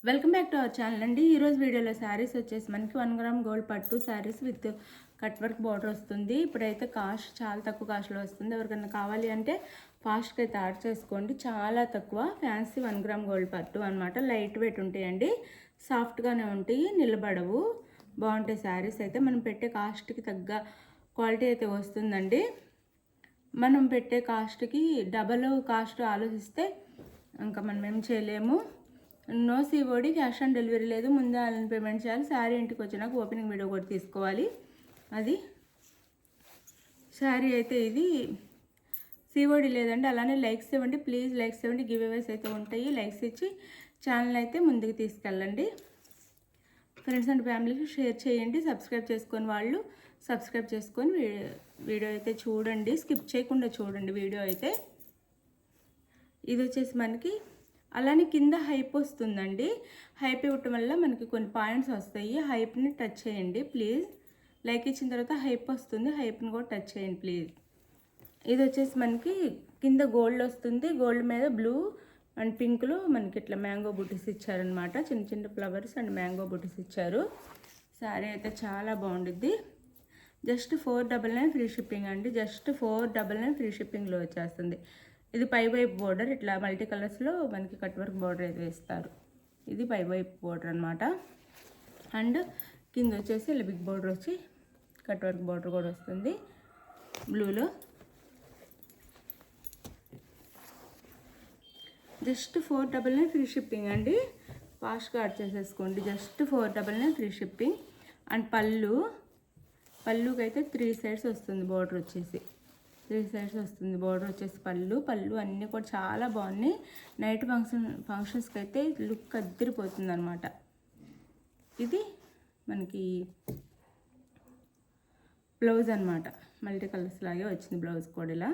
Welcome back to our channel అండి. ఈరోజు వీడియోలో శారీస్ వచ్చేసి మనకి 1 గ్రామ్ గోల్డ్ పట్టు saris with cut work border వస్తుంది. ఇప్పుడైతే కాస్ట్ చాలా తక్కువ కాస్ట్లో వస్తుంది. ఎవరికైనా కావాలి అంటే ఫాస్ట్గా అయితే ఆర్డర్ చేసుకోండి. చాలా తక్కువ ఫ్యాన్సీ 1 గ్రామ్ గోల్డ్ పట్టు అనమాట. లైట్ వెయిట్ ఉంటాయండి, సాఫ్ట్గానే ఉంటాయి, నిలబడవు, బాగుంటాయి శారీస్ అయితే. మనం పెట్టే కాస్ట్కి తగ్గ క్వాలిటీ అయితే వస్తుందండి. మనం పెట్టే కాస్ట్కి డబల్ కాస్ట్ ఆలోచిస్తే ఇంకా మనం ఏం చేయలేము. No COD, cash on delivery లేదు. ముందే ఆన్లైన్ పేమెంట్ చేయాలి. శారీ ఇంటికి వచ్చినాక ఓపెనింగ్ వీడియో కూడా తీసుకోవాలి. అది శారీ అయితే ఇది సిఓడి లేదండి. అలానే లైక్స్ ఇవ్వండి ప్లీజ్, లైక్స్ ఇవ్వండి. గివ్ అవేస్ అయితే ఉంటాయి. లైక్స్ ఇచ్చి ఛానల్ అయితే ముందుకు తీసుకెళ్ళండి. ఫ్రెండ్స్ అండ్ ఫ్యామిలీకి షేర్ చేయండి. సబ్స్క్రైబ్ చేసుకొని వాళ్ళు సబ్స్క్రైబ్ చేసుకొని వీడియో అయితే చూడండి, స్కిప్ చేయకుండా చూడండి వీడియో అయితే. ఇది వచ్చేసి మనకి అలానే కింద హైప్ వస్తుందండి. హైప్ ఇవ్వటం వల్ల మనకి కొన్ని పాయింట్స్ వస్తాయి. హైప్ని టచ్ చేయండి ప్లీజ్. లైక్ ఇచ్చిన తర్వాత హైప్ వస్తుంది, హైప్ని కూడా టచ్ చేయండి ప్లీజ్. ఇది వచ్చేసి మనకి కింద గోల్డ్ వస్తుంది. గోల్డ్ మీద బ్లూ అండ్ పింక్లో మనకి ఇట్లా మ్యాంగో బుటీస్ ఇచ్చారనమాట. చిన్న చిన్న ఫ్లవర్స్ అండ్ మ్యాంగో బుటీస్ ఇచ్చారు. శారీ అయితే చాలా బాగుంటుంది. జస్ట్ 499 ఫ్రీ షిప్పింగ్ అండి. జస్ట్ 499 ఫ్రీ షిప్పింగ్లో వచ్చేస్తుంది. ఇది పై వైపు బోర్డర్ ఇట్లా మల్టీ కలర్స్లో మనకి కట్ వర్క్ బోర్డర్ అయితే వేస్తారు. ఇది పై వైపు బోర్డర్ అనమాట. అండ్ కింద వచ్చేసి ఇలా బిగ్ బోర్డర్ వచ్చి కట్ వర్క్ బోర్డర్ కూడా వస్తుంది బ్లూలో. జస్ట్ 499 ఫ్రీ షిప్పింగ్ అండి. ఫాస్ట్గా ఆర్డర్ చేసేసుకోండి. Just 499 free shipping. అండ్ పళ్ళుకి అయితే 3 సైడ్స్ వస్తుంది బోర్డర్ వచ్చేసి. 3 సైడ్స్ వస్తుంది బోర్డర్ వచ్చేసి. పళ్ళు అన్నీ కూడా చాలా బాగున్నాయి. నైట్ ఫంక్షన్స్కి అయితే లుక్ అద్దరిపోతుంది అనమాట. ఇది మనకి బ్లౌజ్ అనమాట. మల్టీ కలర్స్ లాగే వచ్చింది బ్లౌజ్ కూడా. ఇలా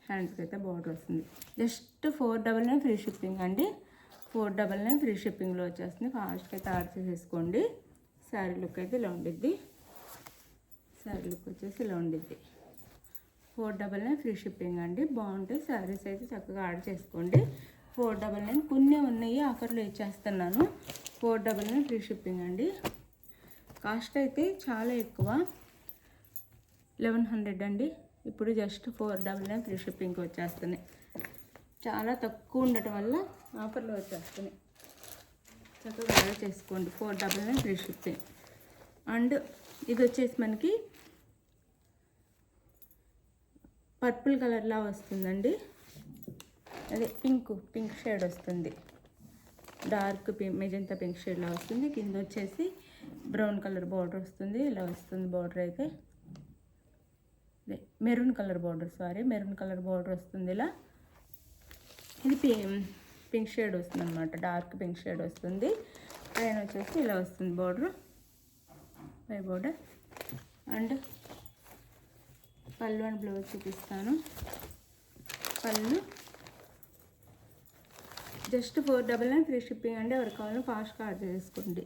హ్యాండ్స్కి అయితే బోర్డర్ వస్తుంది. జస్ట్ 499 ఫ్రీ షిప్పింగ్ అండి. 499 ఫ్రీ షిప్పింగ్లో వచ్చేస్తుంది. ఫాస్ట్గా అయితే ఆర్డర్ చేసేసుకోండి. శారీ లుక్ అయితే ఇలా ఉండిద్ది. శారీ లుక్ వచ్చేసి ఇలా ఉండిద్ది. 499 ఫ్రీ షిప్పింగ్ అండి. బాగుంటాయి శారీస్ అయితే, చక్కగా ఆర్డర్ చేసుకోండి. 499 కొన్ని ఉన్నాయి, ఆఫర్లో ఇచ్చేస్తున్నాను. 499 ఫ్రీ షిప్పింగ్ అండి. కాస్ట్ అయితే చాలా ఎక్కువ, 1100 అండి. ఇప్పుడు జస్ట్ 499 ఫ్రీ షిప్పింగ్కి వచ్చేస్తున్నాయి. చాలా తక్కువ ఉండటం వల్ల ఆఫర్లో వచ్చేస్తున్నాయి. చక్కగా ఆర్డర్ చేసుకోండి. 499 ఫ్రీ షిప్పింగ్. అండ్ ఇది వచ్చేసి మనకి పర్పుల్ కలర్లా వస్తుందండి. అదే పింక్ షేడ్ వస్తుంది. డార్క్ మెజంతా పింక్ షేడ్లా వస్తుంది. కింద వచ్చేసి బ్రౌన్ కలర్ బార్డర్ వస్తుంది. ఇలా వస్తుంది బార్డర్ అయితే. మెరూన్ కలర్ బార్డర్ వస్తుంది ఇలా. ఇది పింక్ షేడ్ వస్తుంది అనమాట. డార్క్ పింక్ షేడ్ వస్తుంది. పైన వచ్చేసి ఇలా వస్తుంది బార్డర్, పై బార్డర్. అండ్ పళ్ళు అండ్ బ్లౌజ్ చూపిస్తాను. పళ్ళు జస్ట్ 499 ఫ్రీ షిప్పింగ్ అండి. ఎవరికి కావాలో ఫాస్ట్గా ఆర్డర్ చేసుకోండి.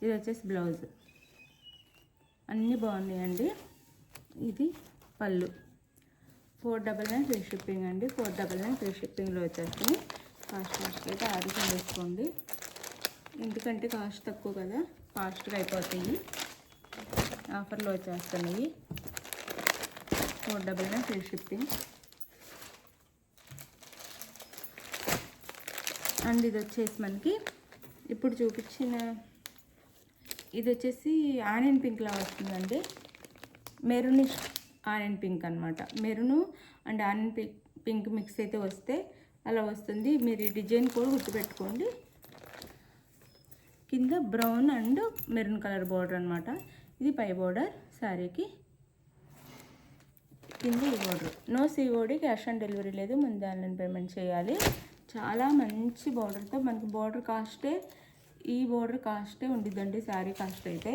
ఇది వచ్చేసి బ్లౌజ్. అన్నీ బాగున్నాయండి. ఇది పళ్ళు. 499 ఫ్రీ షిప్పింగ్ అండి. 499 ఫ్రీ షిప్పింగ్లో వచ్చేస్తుంది. ఫాస్ట్గా అయితే ఆర్డర్ చేసుకోండి. ఎందుకంటే కాస్ట్ తక్కువ కదా, ఫాస్ట్గా అయిపోతాయి. ఆఫర్లో వచ్చేస్తున్నాయి. 499 ఫ్రీ షిప్పింగ్. అండ్ ఇది వచ్చేసి మనకి ఇప్పుడు చూపించిన ఇది వచ్చేసి ఆనియన్ పింక్లా వస్తుందండి. మెరూనిష్ ఆనియన్ పింక్ అనమాట. Maroon and onion pink mix అయితే వస్తే అలా వస్తుంది. మీరు ఈ డిజైన్ కూడా గుర్తుపెట్టుకోండి. కింద brown and maroon colour border అనమాట. ఇది పై బార్డర్ శారీకి. కింద ఈ border. No COD, cash on delivery లేదు. ముందు ఆన్లైన్ పేమెంట్ చేయాలి. చాలా మంచి బార్డర్తో మనకి ఈ బార్డర్ కాస్టే ఉండిద్దండి. శారీ కాస్ట్ అయితే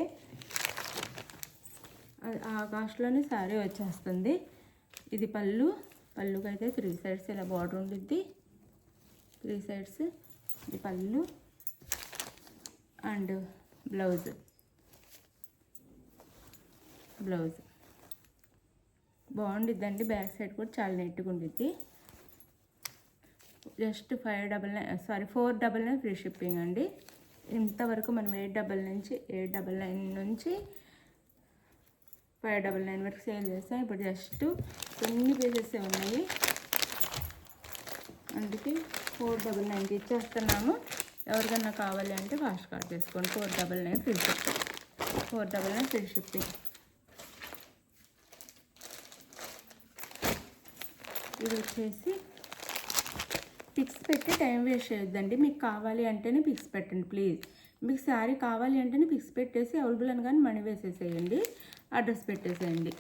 ఆ కాస్ట్లోనే శారీ వచ్చేస్తుంది. ఇది పళ్ళుకి అయితే 3 సైడ్స్ ఇలా బార్డర్ ఉండిద్ది. 3 సైడ్స్. ఇది పళ్ళు అండ్ బ్లౌజ్ బాగుండిద్దండి. బ్యాక్ సైడ్ కూడా చాలా నీట్గా ఉండిద్ది. జస్ట్ 499 ఫ్రీ షిప్పింగ్ అండి. ఇంతవరకు మనం 899 నుంచి 599 వరకు సేల్ చేస్తాం. ఇప్పుడు జస్ట్ కొన్ని పీసెస్ ఉన్నాయి, అందుకే 499కి ఇచ్చేస్తున్నాము. ఎవరికన్నా కావాలి అంటే ఫాస్ట్ కార్డ్ చేసుకోండి. 499 ఫ్రీ షిప్పింగ్, 499 ఫ్రీ షిప్పింగ్. ఇది వచ్చేసి పిక్స్ పెట్టి టైం వేస్ట్ చేయొద్దండి. మీకు కావాలి అంటేనే పిక్స్ పెట్టండి ప్లీజ్. మీకు శారీ కావాలి అంటేనే పిక్స్ పెట్టేసి అవైలబుల్ అని కానీ మనీ వేసేసేయండి, అడ్రస్ పెట్టేసేయండి.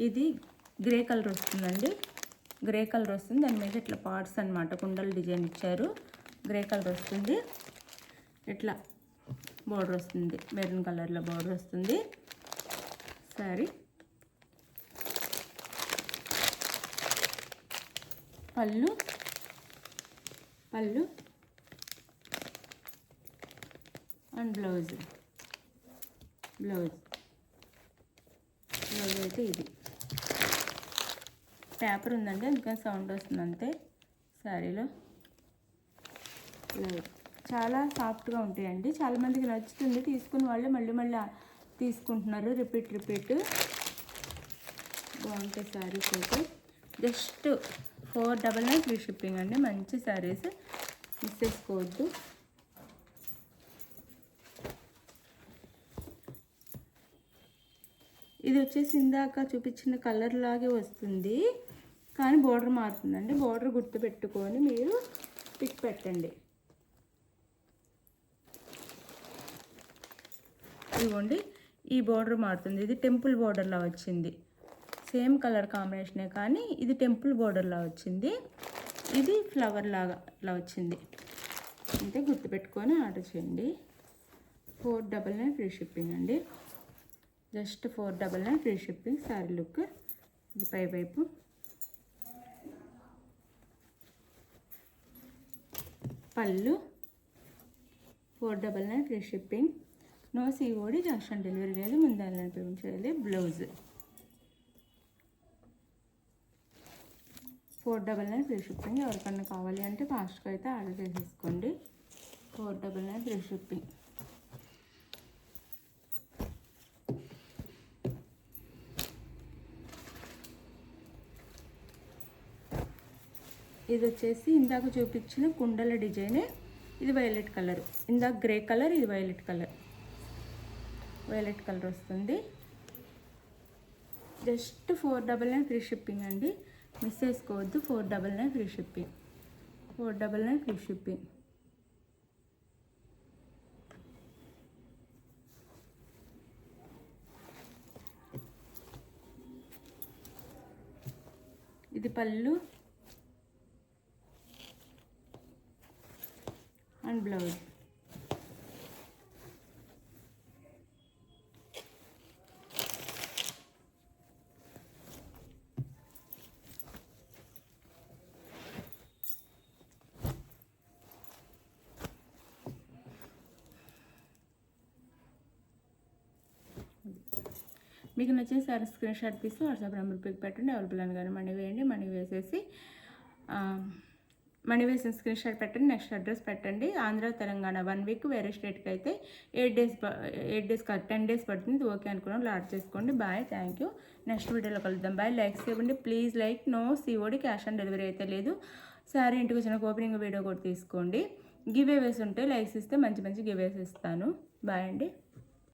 ఇది గ్రే కలర్ వస్తుందండి, గ్రే కలర్ వస్తుంది. దాని మీద ఇట్లా పార్ట్స్ అనమాట, కుండలు డిజైన్ ఇచ్చారు. గ్రే కలర్ వస్తుంది, ఇట్లా బోర్డర్ వస్తుంది, మెరూన్ కలర్లో బోర్డర్ వస్తుంది శారీ. పళ్ళు అండ్ బ్లౌజ్ అయితే ఇది పేపర్ ఉందండి, అందుకని సౌండ్ వస్తుంది అంతే. శారీలో బ్లౌజ్ చాలా సాఫ్ట్గా ఉంటాయండి, చాలామందికి నచ్చుతుంది. తీసుకున్న వాళ్ళు మళ్ళీ తీసుకుంటున్నారు, రిపీట్ బాగుంటాయి శారీస్ అయితే. జస్ట్ 499 ఫ్రీ షిప్పింగ్ అండి. మంచి శారీస్ మిస్ చేసుకోవద్దు. ఇది వచ్చేసి ఇందాక చూపించిన కలర్ లాగే వస్తుంది, కానీ బోర్డర్ మారుతుందండి. బోర్డర్ గుర్తు పెట్టుకొని మీరు పిక్ పెట్టండి. ఇదిగోండి, ఈ బోర్డర్ మారుతుంది. ఇది టెంపుల్ బోర్డర్లా వచ్చింది, సేమ్ కలర్ కాంబినేషనే కానీ ఇది టెంపుల్ బోర్డర్లా వచ్చింది, ఇది ఫ్లవర్ లాగా ఇట్లా వచ్చింది. అంటే గుర్తుపెట్టుకొని ఆర్డర్ చేయండి. 499 ఫ్రీ షిప్పింగ్ అండి. Just 499 free shipping. Sari look ఇది పై వైపు. పళ్ళు 499 free shipping. No COD, cash on delivery లేదు, ముందు పేమెంట్ చేయాలి. Blouse 499 free shipping. ఎవరికన్నా కావాలి అంటే ఫాస్ట్గా అయితే ఆర్డర్ చేసేసుకోండి. 499 ఫ్రీ షిప్పింగ్. ఇది వచ్చేసి ఇందాక చూపించిన కుండల డిజైనే. ఇది వైలెట్ కలర్, ఇందాక గ్రే కలర్, ఇది వైలెట్ కలర్ వస్తుంది. జస్ట్ 499 ఫ్రీ షిప్పింగ్ అండి, మిస్ చేసుకోవద్దు. 499 ఫ్రీ షిప్పింగ్, 499 ఫ్రీ షిప్పింగ్. ఇది పళ్ళు అండ్ బ్లౌజ్. మీకు నచ్చిన సారీ స్క్రీన్ షాట్ తీసి వాట్సాప్ నెంబర్ పిక్ పెట్టండి. అవైలబుల్ అని కానీ మనీ వేయండి. మనీ వేసేసి మనీ వేసిన స్క్రీన్ షాట్ పెట్టండి. నెక్స్ట్ అడ్రస్ పెట్టండి. ఆంధ్ర తెలంగాణ 1 వీక్, వేరే స్టేట్కి అయితే 8 డేస్ కాదు 10 డేస్ పడుతుంది. ఓకే అనుకున్నాం, లాడ్ చేసుకోండి. Bye, thank you. నెక్స్ట్ వీడియోలో కలుద్దాం. బాయ్. లైక్స్ ఇవ్వండి please. Like. No COD, cash on delivery అయితే లేదు. సారీ ఇంటికి వచ్చిన ఓపెనింగ్ వీడియో కూడా తీసుకోండి. గివ్ అవేస్ ఉంటే లైక్స్ ఇస్తే మంచి గివ్ అవేస్ ఇస్తాను. బాయ్ అండి.